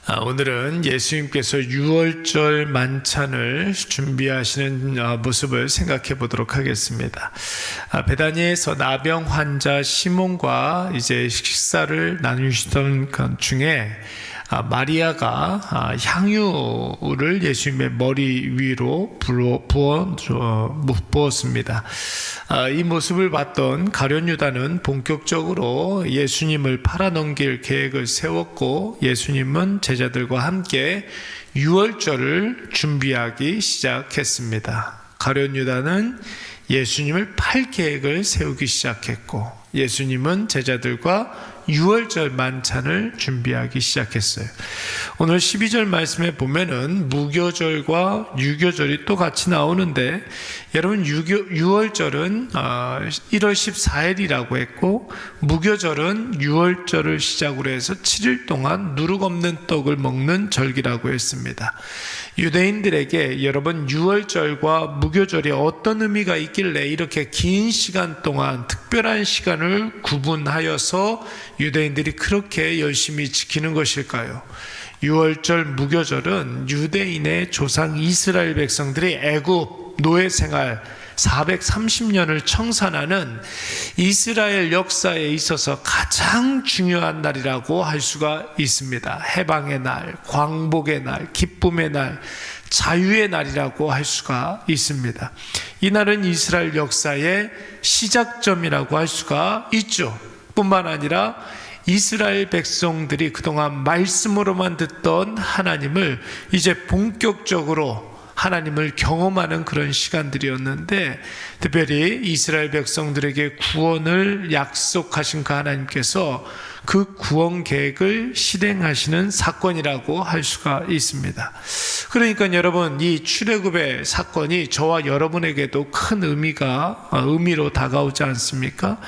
오늘은 예수님께서 유월절 만찬을 준비하시는 모습을 생각해 보도록 하겠습니다. 베다니에서 나병 환자 시몬과 이제 식사를 나누시던 중에 마리아가 향유를 예수님의 머리 위로 부었습니다. 이 모습을 봤던 가룟 유다는 본격적으로 예수님을 팔아넘길 계획을 세웠고, 예수님은 제자들과 함께 유월절을 준비하기 시작했습니다. 가룟 유다는 예수님을 팔 계획을 세우기 시작했고, 예수님은 제자들과 유월절 만찬을 준비하기 시작했어요. 오늘 12절 말씀에 보면은 무교절과 유교절이 또 같이 나오는데, 여러분 유월절은 1월 14일이라고 했고, 무교절은 유월절을 시작으로 해서 7일 동안 누룩 없는 떡을 먹는 절기라고 했습니다. 유대인들에게 여러분 유월절과 무교절이 어떤 의미가 있길래 이렇게 긴 시간 동안 특별한 시간을 구분하여서 유대인들이 그렇게 열심히 지키는 것일까요? 유월절 무교절은 유대인의 조상 이스라엘 백성들이 애굽 노예 생활 430년을 청산하는 이스라엘 역사에 있어서 가장 중요한 날이라고 할 수가 있습니다. 해방의 날, 광복의 날, 기쁨의 날, 자유의 날이라고 할 수가 있습니다. 이 날은 이스라엘 역사의 시작점이라고 할 수가 있죠. 뿐만 아니라 이스라엘 백성들이 그동안 말씀으로만 듣던 하나님을 이제 본격적으로 하나님을 경험하는 그런 시간들이었는데, 특별히 이스라엘 백성들에게 구원을 약속하신 그 하나님께서 그 구원 계획을 실행하시는 사건이라고 할 수가 있습니다. 그러니까 여러분, 이 출애굽의 사건이 저와 여러분에게도 큰 의미로 다가오지 않습니까?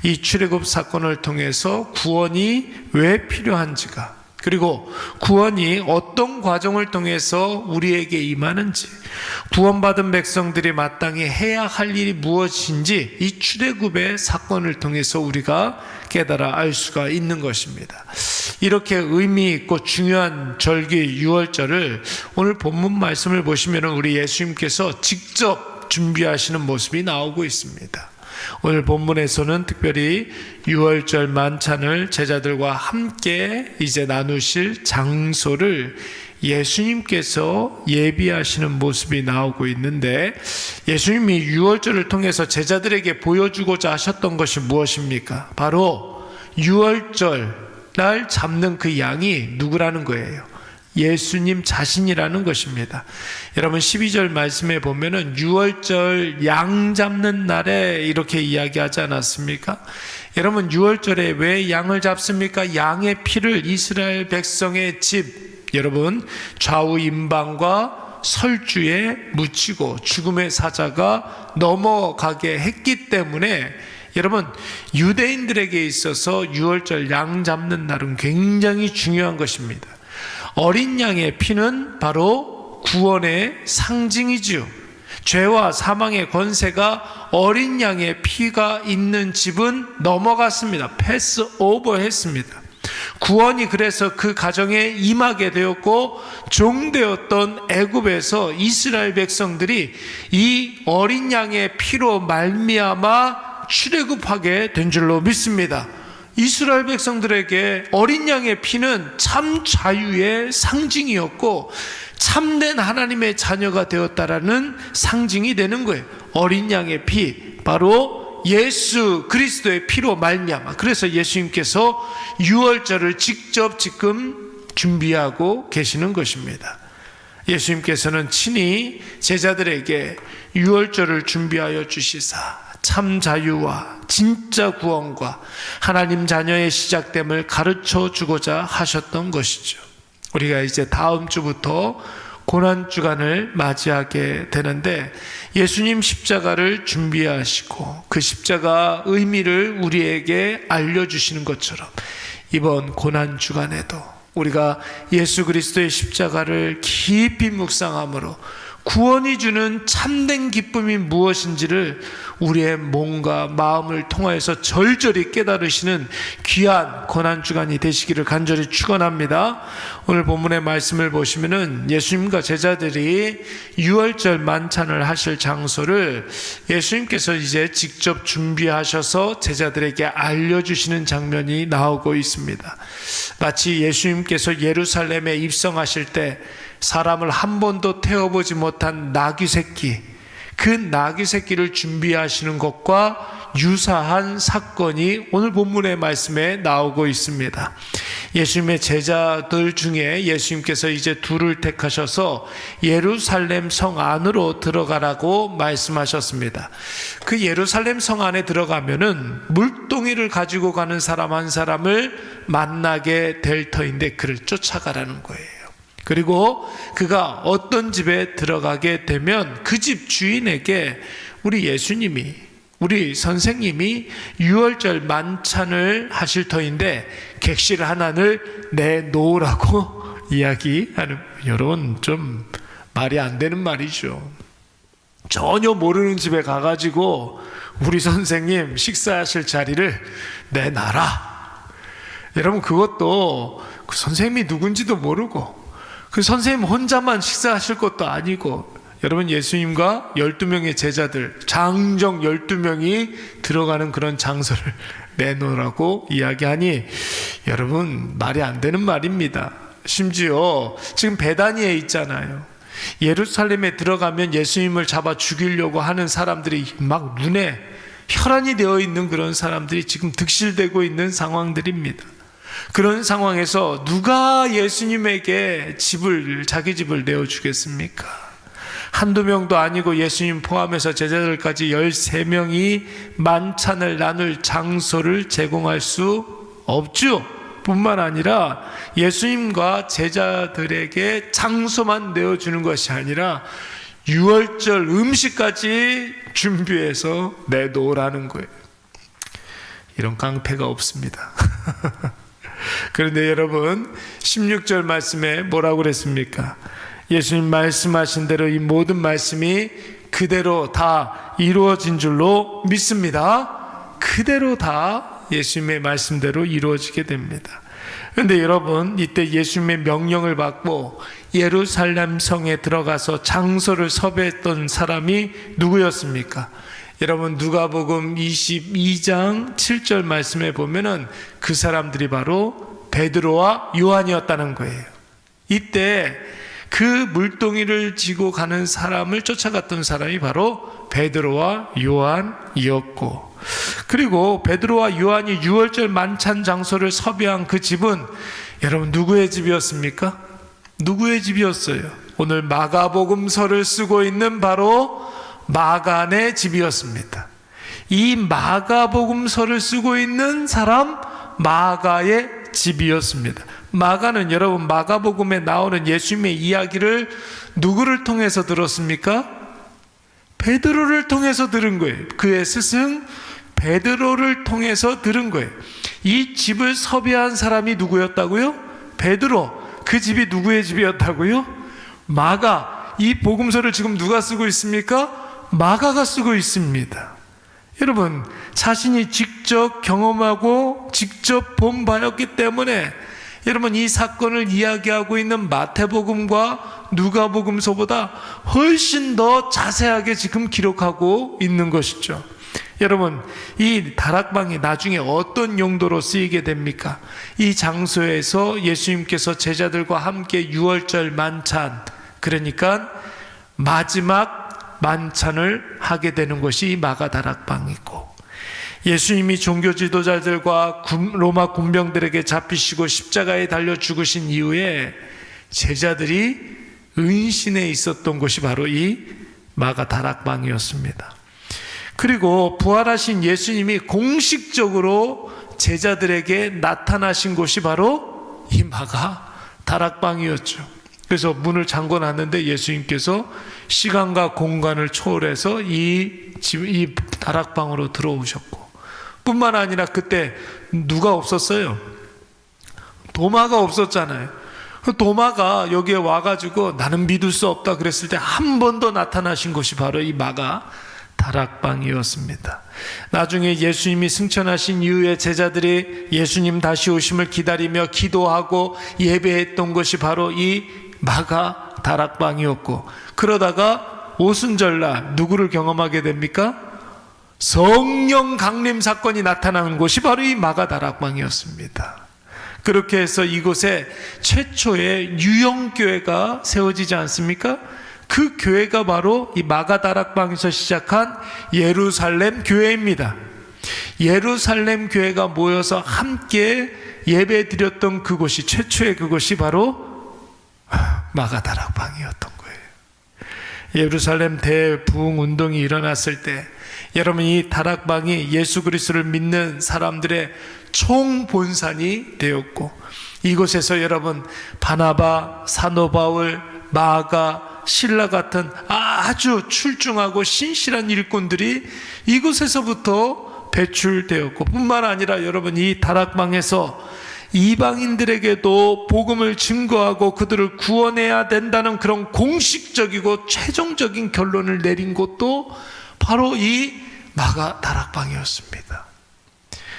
이 출애굽 사건을 통해서 구원이 왜 필요한지가, 그리고 구원이 어떤 과정을 통해서 우리에게 임하는지, 구원받은 백성들이 마땅히 해야 할 일이 무엇인지 이 출애굽의 사건을 통해서 우리가 깨달아 알 수가 있는 것입니다. 이렇게 의미 있고 중요한 절기 유월절을 오늘 본문 말씀을 보시면 우리 예수님께서 직접 준비하시는 모습이 나오고 있습니다. 오늘 본문에서는 특별히 유월절 만찬을 제자들과 함께 이제 나누실 장소를 예수님께서 예비하시는 모습이 나오고 있는데, 예수님이 유월절을 통해서 제자들에게 보여주고자 하셨던 것이 무엇입니까? 바로 유월절 날 잡는 그 양이 누구라는 거예요? 예수님 자신이라는 것입니다. 여러분 12절 말씀에 보면은 유월절 양 잡는 날에 이렇게 이야기하지 않았습니까? 여러분 유월절에 왜 양을 잡습니까? 양의 피를 이스라엘 백성의 집, 여러분 좌우 임방과 설주에 묻히고 죽음의 사자가 넘어가게 했기 때문에, 여러분 유대인들에게 있어서 유월절 양 잡는 날은 굉장히 중요한 것입니다. 어린 양의 피는 바로 구원의 상징이지요. 죄와 사망의 권세가 어린 양의 피가 있는 집은 넘어갔습니다. 패스 오버 했습니다. 구원이 그래서 그 가정에 임하게 되었고, 종되었던 애굽에서 이스라엘 백성들이 이 어린 양의 피로 말미암아 출애굽하게 된 줄로 믿습니다. 이스라엘 백성들에게 어린 양의 피는 참 자유의 상징이었고, 참된 하나님의 자녀가 되었다라는 상징이 되는 거예요. 어린 양의 피, 바로 예수 그리스도의 피로 말미암아. 그래서 예수님께서 유월절을 직접 지금 준비하고 계시는 것입니다. 예수님께서는 친히 제자들에게 유월절을 준비하여 주시사 참 자유와 진짜 구원과 하나님 자녀의 시작됨을 가르쳐 주고자 하셨던 것이죠. 우리가 이제 다음 주부터 고난주간을 맞이하게 되는데, 예수님 십자가를 준비하시고 그 십자가 의미를 우리에게 알려주시는 것처럼 이번 고난주간에도 우리가 예수 그리스도의 십자가를 깊이 묵상함으로 구원이 주는 참된 기쁨이 무엇인지를 우리의 몸과 마음을 통하여서 절절히 깨달으시는 귀한 고난주간이 되시기를 간절히 축원합니다. 오늘 본문의 말씀을 보시면은 예수님과 제자들이 유월절 만찬을 하실 장소를 예수님께서 이제 직접 준비하셔서 제자들에게 알려주시는 장면이 나오고 있습니다. 마치 예수님께서 예루살렘에 입성하실 때 사람을 한 번도 태워보지 못한 나귀 새끼, 그 나귀 새끼를 준비하시는 것과 유사한 사건이 오늘 본문의 말씀에 나오고 있습니다. 예수님의 제자들 중에 예수님께서 이제 둘을 택하셔서 예루살렘 성 안으로 들어가라고 말씀하셨습니다. 그 예루살렘 성 안에 들어가면은 물동이를 가지고 가는 사람 한 사람을 만나게 될 터인데 그를 쫓아가라는 거예요. 그리고 그가 어떤 집에 들어가게 되면 그 집 주인에게 우리 예수님이, 우리 선생님이 유월절 만찬을 하실 터인데 객실 하나를 내놓으라고 이야기하는, 여러분 좀 말이 안 되는 말이죠. 전혀 모르는 집에 가가지고 우리 선생님 식사하실 자리를 내놔라. 여러분 그것도 그 선생님이 누군지도 모르고 그 선생님 혼자만 식사하실 것도 아니고, 여러분 예수님과 12명의 제자들 장정 12명이 들어가는 그런 장소를 내놓으라고 이야기하니 여러분 말이 안 되는 말입니다. 심지어 지금 베다니에 있잖아요. 예루살렘에 들어가면 예수님을 잡아 죽이려고 하는 사람들이 막 눈에 혈안이 되어 있는 그런 사람들이 지금 득실되고 있는 상황들입니다. 그런 상황에서 누가 예수님에게 자기 집을 내어주겠습니까? 한두 명도 아니고 예수님 포함해서 제자들까지 13명이 만찬을 나눌 장소를 제공할 수 없죠. 뿐만 아니라 예수님과 제자들에게 장소만 내어주는 것이 아니라 유월절 음식까지 준비해서 내놓으라는 거예요. 이런 깡패가 없습니다. 그런데 여러분 16절 말씀에 뭐라고 그랬습니까? 예수님 말씀하신 대로 이 모든 말씀이 그대로 다 이루어진 줄로 믿습니다. 그대로 다 예수님의 말씀대로 이루어지게 됩니다. 그런데 여러분 이때 예수님의 명령을 받고 예루살렘 성에 들어가서 장소를 섭외했던 사람이 누구였습니까? 여러분 누가복음 22장 7절 말씀에 보면은 그 사람들이 바로 베드로와 요한이었다는 거예요. 이때 그 물동이를 지고 가는 사람을 쫓아갔던 사람이 바로 베드로와 요한이었고, 그리고 베드로와 요한이 유월절 만찬 장소를 섭외한 그 집은 여러분 누구의 집이었습니까? 누구의 집이었어요? 오늘 마가복음서를 쓰고 있는 바로 마간의 집이었습니다. 이 마가복음서를 쓰고 있는 사람 마가의 집이었습니다. 마가는 여러분 마가복음에 나오는 예수님의 이야기를 누구를 통해서 들었습니까? 베드로를 통해서 들은 거예요. 그의 스승 베드로를 통해서 들은 거예요. 이 집을 섭외한 사람이 누구였다고요? 베드로. 그 집이 누구의 집이었다고요? 마가. 이 복음서를 지금 누가 쓰고 있습니까? 마가가 쓰고 있습니다. 여러분 자신이 직접 경험하고 직접 본 바였기 때문에 여러분 이 사건을 이야기하고 있는 마태복음과 누가복음서보다 훨씬 더 자세하게 지금 기록하고 있는 것이죠. 여러분 이 다락방이 나중에 어떤 용도로 쓰이게 됩니까? 이 장소에서 예수님께서 제자들과 함께 유월절 만찬, 그러니까 마지막 만찬을 하게 되는 것이 마가 다락방이고, 예수님이 종교 지도자들과 로마 군병들에게 잡히시고 십자가에 달려 죽으신 이후에 제자들이 은신해 있었던 곳이 바로 이 마가 다락방이었습니다. 그리고 부활하신 예수님이 공식적으로 제자들에게 나타나신 곳이 바로 이 마가 다락방이었죠. 그래서 문을 잠궈 놨는데 예수님께서 시간과 공간을 초월해서 이 다락방으로 들어오셨고, 뿐만 아니라 그때 누가 없었어요? 도마가 없었잖아요. 도마가 여기에 와가지고 나는 믿을 수 없다 그랬을 때 한 번 더 나타나신 곳이 바로 이 마가 다락방이었습니다. 나중에 예수님이 승천하신 이후에 제자들이 예수님 다시 오심을 기다리며 기도하고 예배했던 것이 바로 이 마가 다락방이었고, 그러다가 오순절날 누구를 경험하게 됩니까? 성령 강림 사건이 나타나는 곳이 바로 이 마가 다락방이었습니다. 그렇게 해서 이곳에 최초의 유형교회가 세워지지 않습니까? 그 교회가 바로 이 마가 다락방에서 시작한 예루살렘 교회입니다. 예루살렘 교회가 모여서 함께 예배 드렸던 그곳이, 최초의 그곳이 바로 마가 다락방이었던 거예요. 예루살렘 대부흥 운동이 일어났을 때 여러분, 이 다락방이 예수 그리스도를 믿는 사람들의 총본산이 되었고, 이곳에서 여러분 바나바, 사도 바울, 마가, 실라 같은 아주 출중하고 신실한 일꾼들이 이곳에서부터 배출되었고, 뿐만 아니라 여러분, 이 다락방에서 이방인들에게도 복음을 증거하고 그들을 구원해야 된다는 그런 공식적이고 최종적인 결론을 내린 곳도 바로 이 마가 다락방이었습니다.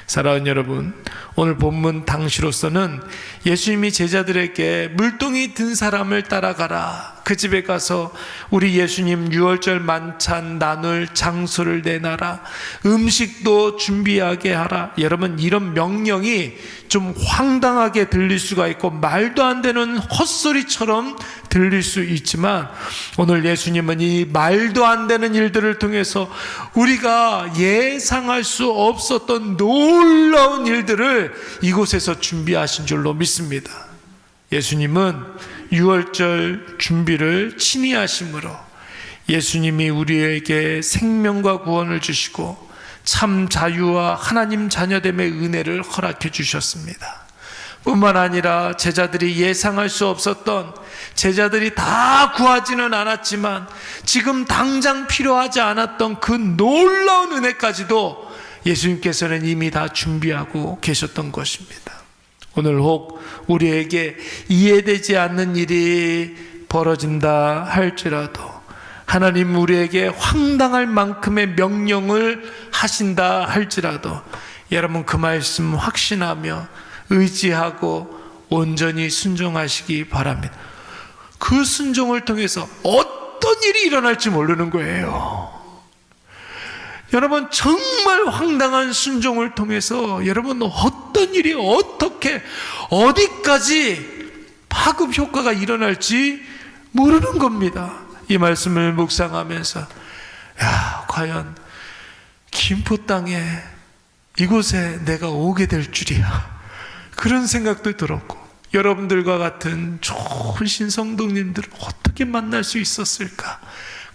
사랑하는 여러분, 오늘 본문 당시로서는 예수님이 제자들에게 물동이 든 사람을 따라가라, 그 집에 가서 우리 예수님 유월절 만찬 나눌 장소를 내놔라, 음식도 준비하게 하라. 여러분, 이런 명령이 좀 황당하게 들릴 수가 있고 말도 안 되는 헛소리처럼 들릴 수 있지만, 오늘 예수님은 이 말도 안 되는 일들을 통해서 우리가 예상할 수 없었던 놀라운 일들을 이곳에서 준비하신 줄로 믿습니다. 예수님은 유월절 준비를 친히 하심으로 예수님이 우리에게 생명과 구원을 주시고 참 자유와 하나님 자녀됨의 은혜를 허락해 주셨습니다. 뿐만 아니라 제자들이 예상할 수 없었던, 제자들이 다 구하지는 않았지만 지금 당장 필요하지 않았던 그 놀라운 은혜까지도 예수님께서는 이미 다 준비하고 계셨던 것입니다. 오늘 혹 우리에게 이해되지 않는 일이 벌어진다 할지라도, 하나님 우리에게 황당할 만큼의 명령을 하신다 할지라도, 여러분 그 말씀 확신하며 의지하고 온전히 순종하시기 바랍니다. 그 순종을 통해서 어떤 일이 일어날지 모르는 거예요. 여러분, 정말 황당한 순종을 통해서 여러분 어떤 일이 어떻게 어디까지 파급 효과가 일어날지 모르는 겁니다. 이 말씀을 묵상하면서 과연 김포 땅에 이곳에 내가 오게 될 줄이야, 그런 생각도 들었고, 여러분들과 같은 좋은 신성도님들을 어떻게 만날 수 있었을까,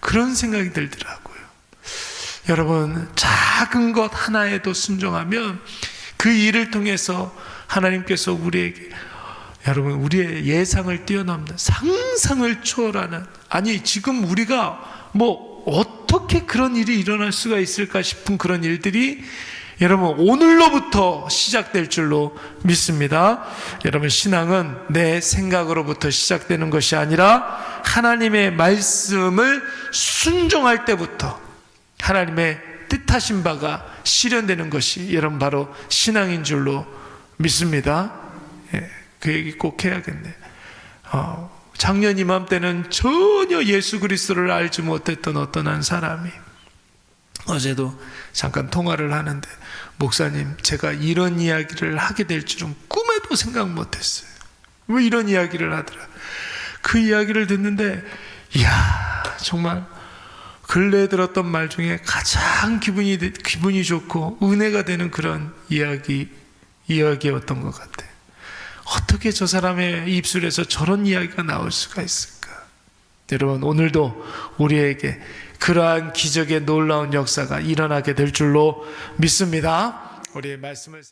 그런 생각이 들더라고요. 여러분, 작은 것 하나에도 순종하면 그 일을 통해서 하나님께서 우리에게, 여러분, 우리의 예상을 뛰어넘는, 상상을 초월하는, 아니 지금 우리가 뭐 어떻게 그런 일이 일어날 수가 있을까 싶은 그런 일들이 여러분 오늘로부터 시작될 줄로 믿습니다. 여러분, 신앙은 내 생각으로부터 시작되는 것이 아니라 하나님의 말씀을 순종할 때부터 하나님의 뜻하신 바가 실현되는 것이 여러분 바로 신앙인 줄로 믿습니다. 그 얘기 꼭 해야겠네. 작년 이맘때는 전혀 예수 그리스도를 알지 못했던 어떤 한 사람이 어제도 잠깐 통화를 하는데, 목사님, 제가 이런 이야기를 하게 될 줄은 꿈에도 생각 못했어요. 왜 이런 이야기를 하더라. 그 이야기를 듣는데 이야, 정말 근래에 들었던 말 중에 가장 기분이 좋고 은혜가 되는 그런 이야기였던 것 같아요. 어떻게 저 사람의 입술에서 저런 이야기가 나올 수가 있을까? 여러분, 오늘도 우리에게 그러한 기적의 놀라운 역사가 일어나게 될 줄로 믿습니다. 우리의 말씀을